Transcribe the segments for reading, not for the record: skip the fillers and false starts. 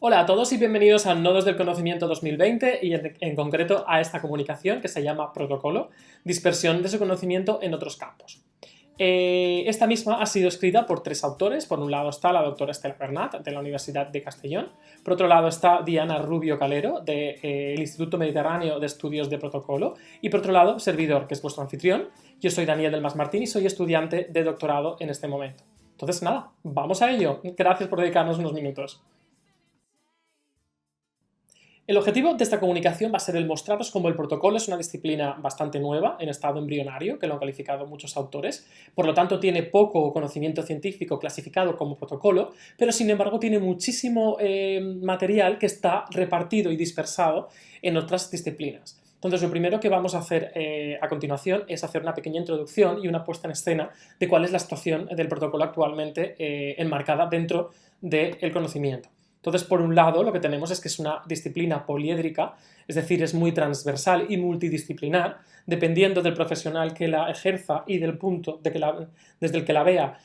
Hola a todos y bienvenidos a Nodos del Conocimiento 2020 y en concreto a esta comunicación que se llama Protocolo, dispersión de su conocimiento en otros campos. Esta misma ha sido escrita por tres autores. Por un lado está la doctora Estela Bernat, de la Universidad de Castellón. Por otro lado está Diana Rubio Calero, del Instituto Mediterráneo de Estudios de Protocolo. Y por otro lado, servidor, que es vuestro anfitrión. Yo soy Daniel del Mas Martín y soy estudiante de doctorado en este momento. Entonces nada, vamos a ello. Gracias por dedicarnos unos minutos. El objetivo de esta comunicación va a ser el mostraros cómo el protocolo es una disciplina bastante nueva, en estado embrionario, que lo han calificado muchos autores, por lo tanto tiene poco conocimiento científico clasificado como protocolo, pero sin embargo tiene muchísimo material que está repartido y dispersado en otras disciplinas. Entonces, lo primero que vamos a hacer a continuación es hacer una pequeña introducción y una puesta en escena de cuál es la situación del protocolo actualmente enmarcada dentro del conocimiento. Entonces, por un lado, lo que tenemos es que es una disciplina poliédrica, es decir, es muy transversal y multidisciplinar, dependiendo del profesional que la ejerza y del punto desde el que la vea,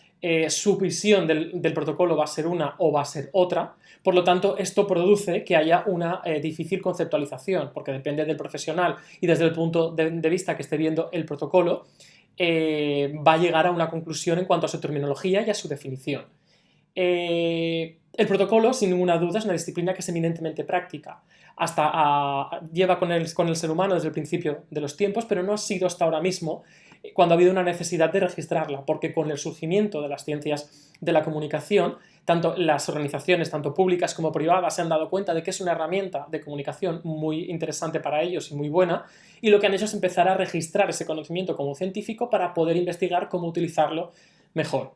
su visión del protocolo va a ser una o va a ser otra. Por lo tanto, esto produce que haya una difícil conceptualización, porque depende del profesional y desde el punto de vista que esté viendo el protocolo, va a llegar a una conclusión en cuanto a su terminología y a su definición. El protocolo, sin ninguna duda, es una disciplina que es eminentemente práctica. Lleva con el ser humano desde el principio de los tiempos, pero no ha sido hasta ahora mismo cuando ha habido una necesidad de registrarla, porque con el surgimiento de las ciencias de la comunicación, tanto las organizaciones, tanto públicas como privadas, se han dado cuenta de que es una herramienta de comunicación muy interesante para ellos y muy buena, y lo que han hecho es empezar a registrar ese conocimiento como científico para poder investigar cómo utilizarlo mejor.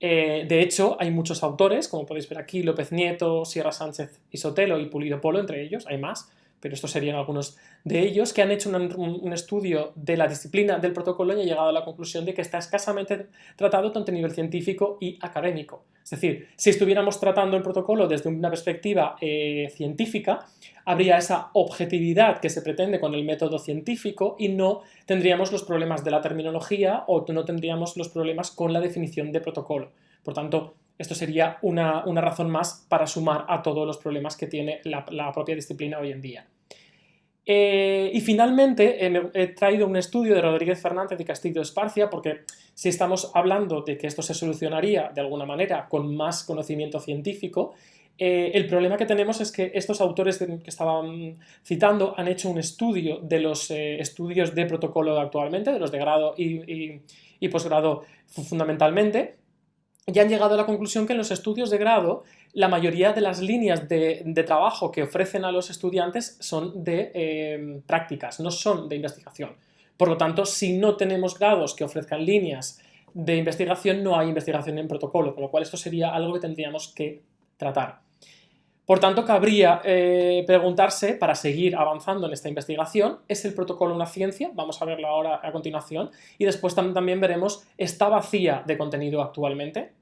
De hecho, hay muchos autores, como podéis ver aquí, López Nieto, Sierra Sánchez y Sotelo y Pulido Polo, entre ellos, hay más, pero estos serían algunos de ellos, que han hecho un estudio de la disciplina del protocolo y han llegado a la conclusión de que está escasamente tratado tanto a nivel científico y académico. Es decir, si estuviéramos tratando el protocolo desde una perspectiva científica, habría esa objetividad que se pretende con el método científico y no tendríamos los problemas de la terminología o no tendríamos los problemas con la definición de protocolo. Por tanto, esto sería una razón más para sumar a todos los problemas que tiene la propia disciplina hoy en día. Y finalmente he traído un estudio de Rodríguez Fernández y Castillo Esparcia, porque si estamos hablando de que esto se solucionaría de alguna manera con más conocimiento científico, el problema que tenemos es que estos autores que estaban citando han hecho un estudio de los estudios de protocolo actualmente, de los de grado y posgrado fundamentalmente, y han llegado a la conclusión que en los estudios de grado la mayoría de las líneas de trabajo que ofrecen a los estudiantes son de prácticas, no son de investigación. Por lo tanto, si no tenemos grados que ofrezcan líneas de investigación, no hay investigación en protocolo, con lo cual esto sería algo que tendríamos que tratar. Por tanto, cabría preguntarse, para seguir avanzando en esta investigación, ¿es el protocolo una ciencia? Vamos a verlo ahora a continuación. Y después también veremos, ¿está vacía de contenido actualmente?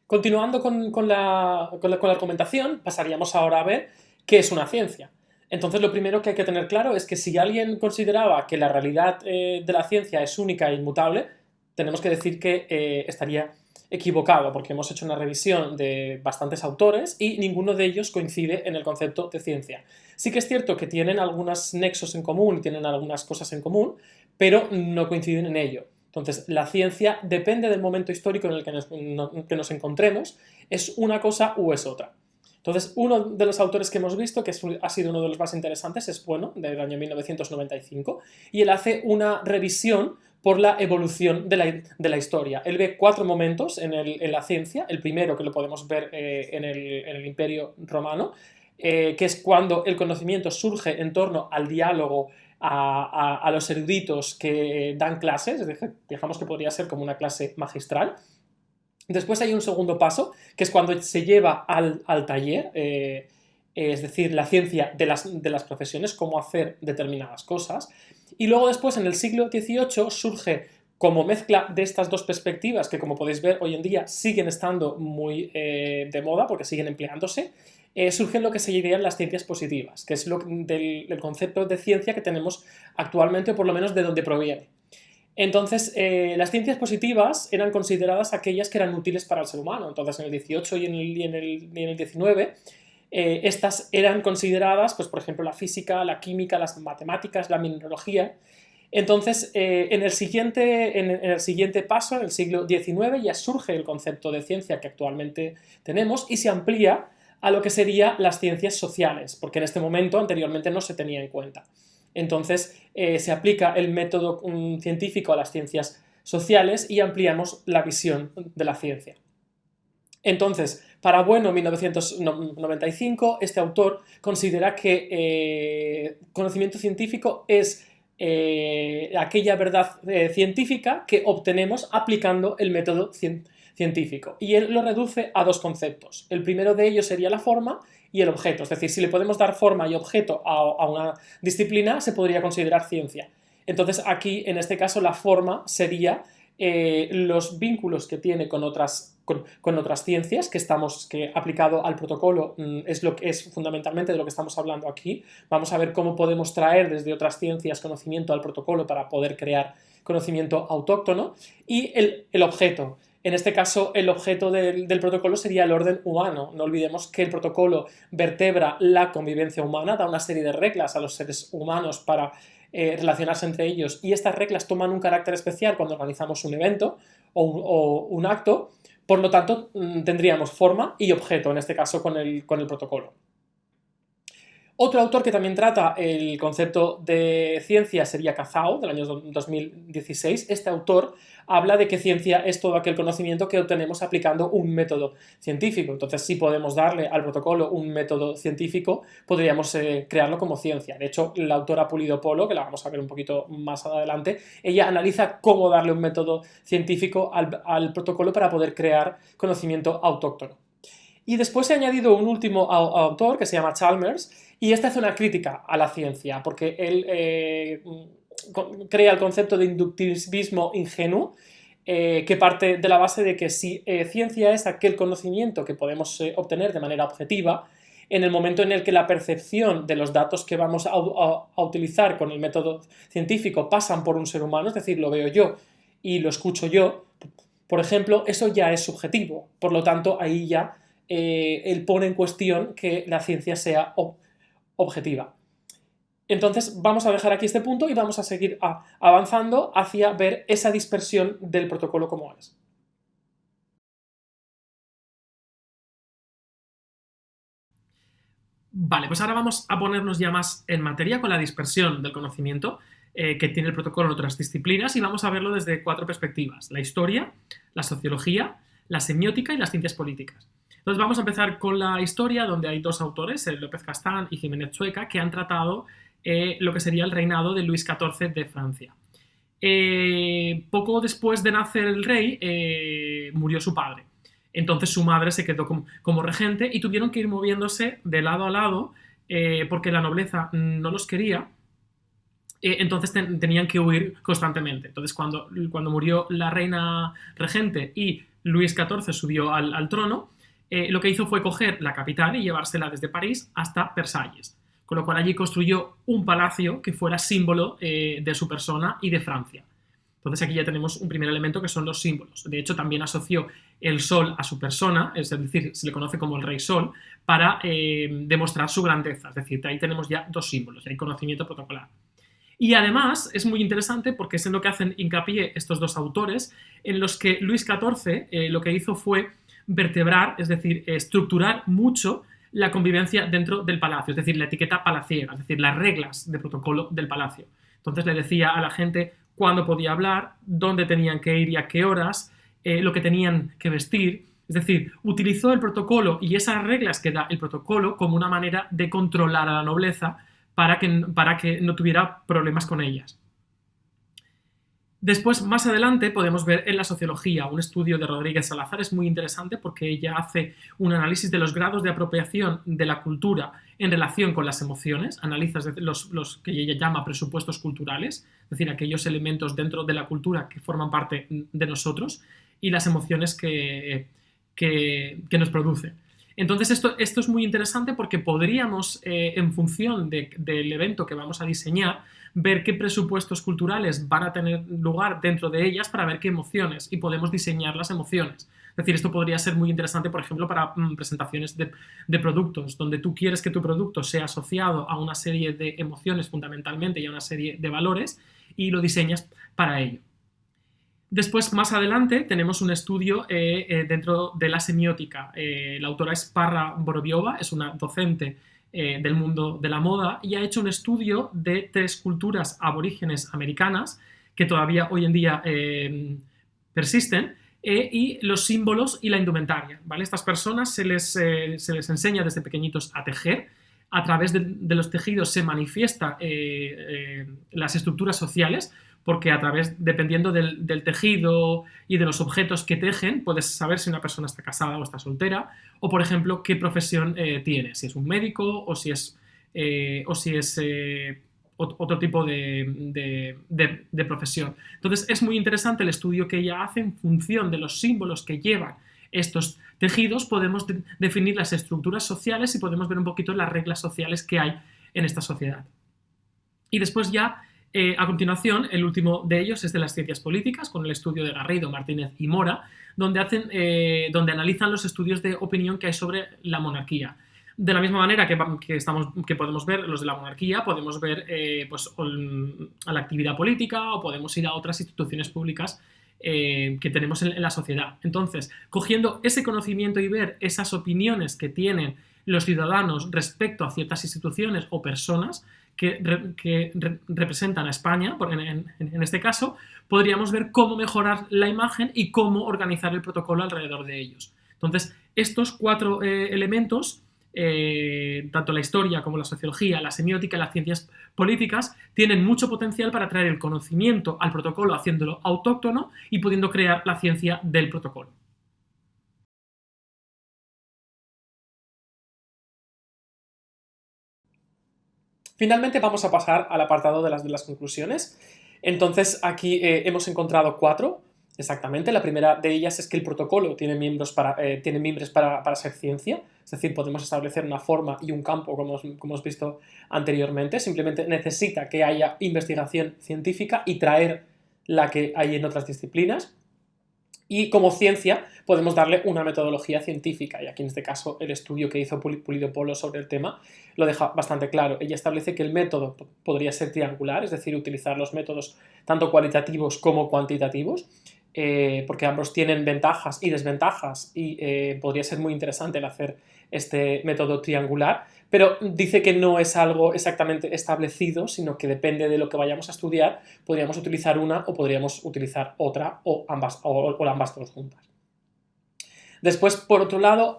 Continuando con la argumentación, pasaríamos ahora a ver qué es una ciencia. Entonces, lo primero que hay que tener claro es que si alguien consideraba que la realidad de la ciencia es única e inmutable, tenemos que decir que estaría equivocado, porque hemos hecho una revisión de bastantes autores y ninguno de ellos coincide en el concepto de ciencia. Sí que es cierto que tienen algunos nexos en común y tienen algunas cosas en común, pero no coinciden en ello. Entonces, la ciencia depende del momento histórico en el que nos encontremos, es una cosa u es otra. Entonces, uno de los autores que hemos visto, que ha sido uno de los más interesantes, es Bueno, del año 1995, y él hace una revisión por la evolución de la historia. Él ve 4 momentos en la ciencia. El primero, que lo podemos ver en el Imperio Romano, que es cuando el conocimiento surge en torno al diálogo, a los eruditos que dan clases, digamos que podría ser como una clase magistral. Después hay un segundo paso, que es cuando se lleva al taller, es decir, la ciencia de las profesiones, cómo hacer determinadas cosas. Y luego después, en el siglo XVIII, surge como mezcla de estas dos perspectivas, que como podéis ver hoy en día siguen estando muy de moda porque siguen empleándose, surgen lo que se llaman las ciencias positivas, que es del concepto de ciencia que tenemos actualmente, o por lo menos de donde proviene. Entonces, las ciencias positivas eran consideradas aquellas que eran útiles para el ser humano. Entonces, en el 18 y en el 19, estas eran consideradas, pues, por ejemplo, la física, la química, las matemáticas, la mineralogía. Entonces, en el siguiente paso, en el siglo XIX, ya surge el concepto de ciencia que actualmente tenemos y se amplía a lo que serían las ciencias sociales, porque en este momento anteriormente no se tenía en cuenta. Entonces, se aplica el método científico a las ciencias sociales y ampliamos la visión de la ciencia. Entonces, para Bueno, 1995, este autor considera que conocimiento científico es aquella verdad científica que obtenemos aplicando el método científico. Y él lo reduce a dos conceptos. El primero de ellos sería la forma y el objeto. Es decir, si le podemos dar forma y objeto a una disciplina, se podría considerar ciencia. Entonces, aquí, en este caso, la forma sería los vínculos que tiene con otras ciencias que aplicado al protocolo es lo que es fundamentalmente de lo que estamos hablando aquí. Vamos a ver cómo podemos traer desde otras ciencias conocimiento al protocolo para poder crear conocimiento autóctono. Y el objeto. En este caso, el objeto del protocolo sería el orden humano. No olvidemos que el protocolo vertebra la convivencia humana, da una serie de reglas a los seres humanos para relacionarse entre ellos, y estas reglas toman un carácter especial cuando organizamos un evento o un acto. Por lo tanto, tendríamos forma y objeto, en este caso con el protocolo. Otro autor que también trata el concepto de ciencia sería Kazhao, del año 2016. Este autor habla de que ciencia es todo aquel conocimiento que obtenemos aplicando un método científico. Entonces, si podemos darle al protocolo un método científico, podríamos crearlo como ciencia. De hecho, la autora Pulido Polo, que la vamos a ver un poquito más adelante, ella analiza cómo darle un método científico al protocolo para poder crear conocimiento autóctono. Y después he añadido un último autor que se llama Chalmers, y esta hace una crítica a la ciencia, porque él crea el concepto de inductivismo ingenuo, que parte de la base de que si ciencia es aquel conocimiento que podemos obtener de manera objetiva, en el momento en el que la percepción de los datos que vamos a utilizar con el método científico pasan por un ser humano, es decir, lo veo yo y lo escucho yo, por ejemplo, eso ya es subjetivo. Por lo tanto, ahí ya él pone en cuestión que la ciencia sea objetiva. Entonces vamos a dejar aquí este punto y vamos a seguir avanzando hacia ver esa dispersión del protocolo como es. Vale, pues ahora vamos a ponernos ya más en materia con la dispersión del conocimiento que tiene el protocolo en otras disciplinas, y vamos a verlo desde 4 perspectivas: la historia, la sociología, la semiótica y las ciencias políticas. Entonces vamos a empezar con la historia, donde hay 2 autores, López Castán y Jiménez Chueca, que han tratado lo que sería el reinado de Luis XIV de Francia. Poco después de nacer el rey, murió su padre. Entonces su madre se quedó como regente y tuvieron que ir moviéndose de lado a lado porque la nobleza no los quería. Entonces tenían que huir constantemente. Entonces cuando murió la reina regente y Luis XIV subió al trono, lo que hizo fue coger la capital y llevársela desde París hasta Versalles, con lo cual allí construyó un palacio que fuera símbolo de su persona y de Francia. Entonces aquí ya tenemos un primer elemento que son los símbolos. De hecho, también asoció el sol a su persona, es decir, se le conoce como el rey sol, para demostrar su grandeza. Es decir, ahí tenemos ya 2 símbolos, hay conocimiento protocolar. Y además es muy interesante porque es en lo que hacen hincapié estos 2 autores, en los que Luis XIV lo que hizo fue vertebrar, es decir, estructurar mucho la convivencia dentro del palacio, es decir, la etiqueta palaciega, es decir, las reglas de protocolo del palacio. Entonces le decía a la gente cuándo podía hablar, dónde tenían que ir y a qué horas, lo que tenían que vestir. Es decir, utilizó el protocolo y esas reglas que da el protocolo como una manera de controlar a la nobleza para que no tuviera problemas con ellas. Después, más adelante, podemos ver en la sociología un estudio de Rodríguez Salazar. Es muy interesante porque ella hace un análisis de los grados de apropiación de la cultura en relación con las emociones, analiza los que ella llama presupuestos culturales, es decir, aquellos elementos dentro de la cultura que forman parte de nosotros, y las emociones que nos producen. Entonces esto es muy interesante porque podríamos, en función del evento que vamos a diseñar, ver qué presupuestos culturales van a tener lugar dentro de ellas para ver qué emociones, y podemos diseñar las emociones. Es decir, esto podría ser muy interesante, por ejemplo, para presentaciones de productos, donde tú quieres que tu producto sea asociado a una serie de emociones fundamentalmente y a una serie de valores, y lo diseñas para ello. Después, más adelante, tenemos un estudio dentro de la semiótica. La autora es Parra Boroviova, es una docente del mundo de la moda, y ha hecho un estudio de 3 culturas aborígenes americanas que todavía hoy en día persisten, y los símbolos y la indumentaria, ¿vale? Estas personas se les enseña desde pequeñitos a tejer. A través de los tejidos se manifiesta las estructuras sociales, porque dependiendo del tejido y de los objetos que tejen, puedes saber si una persona está casada o está soltera, o por ejemplo, qué profesión tiene, si es un médico o si es otro tipo de profesión. Entonces es muy interesante el estudio que ella hace. En función de los símbolos que llevan estos tejidos, podemos definir las estructuras sociales y podemos ver un poquito las reglas sociales que hay en esta sociedad. Y después ya, a continuación, el último de ellos es de las ciencias políticas, con el estudio de Garrido, Martínez y Mora, donde analizan los estudios de opinión que hay sobre la monarquía. De la misma manera que podemos ver los de la monarquía, podemos ver pues, a la actividad política, o podemos ir a otras instituciones públicas que tenemos en la sociedad. Entonces, cogiendo ese conocimiento y ver esas opiniones que tienen los ciudadanos respecto a ciertas instituciones o personas que representan a España, en este caso, podríamos ver cómo mejorar la imagen y cómo organizar el protocolo alrededor de ellos. Entonces, estos 4 elementos, tanto la historia como la sociología, la semiótica y las ciencias políticas, tienen mucho potencial para traer el conocimiento al protocolo, haciéndolo autóctono y pudiendo crear la ciencia del protocolo. Finalmente vamos a pasar al apartado de las conclusiones. Entonces aquí hemos encontrado 4, exactamente. La primera de ellas es que el protocolo tiene miembros para ser ciencia, es decir, podemos establecer una forma y un campo, como hemos visto anteriormente. Simplemente necesita que haya investigación científica y traer la que hay en otras disciplinas. Y como ciencia podemos darle una metodología científica, y aquí en este caso el estudio que hizo Pulido Polo sobre el tema lo deja bastante claro. Ella establece que el método podría ser triangular, es decir, utilizar los métodos tanto cualitativos como cuantitativos, porque ambos tienen ventajas y desventajas, y podría ser muy interesante el hacer este método triangular, pero dice que no es algo exactamente establecido, sino que depende de lo que vayamos a estudiar. Podríamos utilizar una o podríamos utilizar otra, o ambas dos juntas. Después, por otro lado,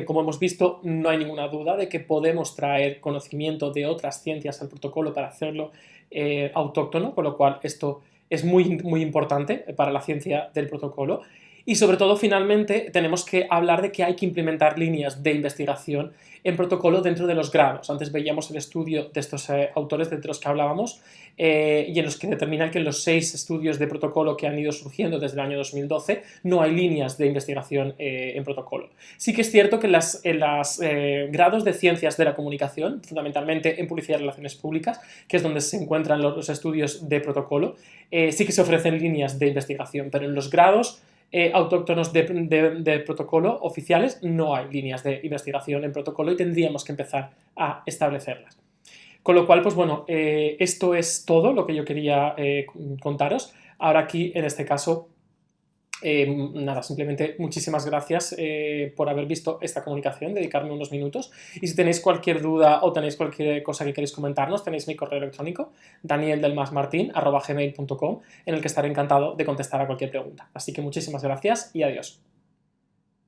como hemos visto, no hay ninguna duda de que podemos traer conocimiento de otras ciencias al protocolo para hacerlo autóctono, con lo cual esto es muy, muy importante para la ciencia del protocolo. Y sobre todo, finalmente, tenemos que hablar de que hay que implementar líneas de investigación en protocolo dentro de los grados. Antes veíamos el estudio de estos autores de los que hablábamos, y en los que determinan que en los 6 estudios de protocolo que han ido surgiendo desde el año 2012 no hay líneas de investigación en protocolo. Sí que es cierto que en los grados de ciencias de la comunicación, fundamentalmente en publicidad y relaciones públicas, que es donde se encuentran los estudios de protocolo, sí que se ofrecen líneas de investigación, pero en los grados autóctonos de protocolo oficiales no hay líneas de investigación en protocolo, y tendríamos que empezar a establecerlas. Con lo cual, pues bueno, esto es todo lo que yo quería contaros. Ahora aquí, en este caso, nada, simplemente muchísimas gracias por haber visto esta comunicación, dedicarme unos minutos. Y si tenéis cualquier duda o tenéis cualquier cosa que queréis comentarnos, tenéis mi correo electrónico, danieldelmasmartin@gmail.com, en el que estaré encantado de contestar a cualquier pregunta. Así que muchísimas gracias y adiós.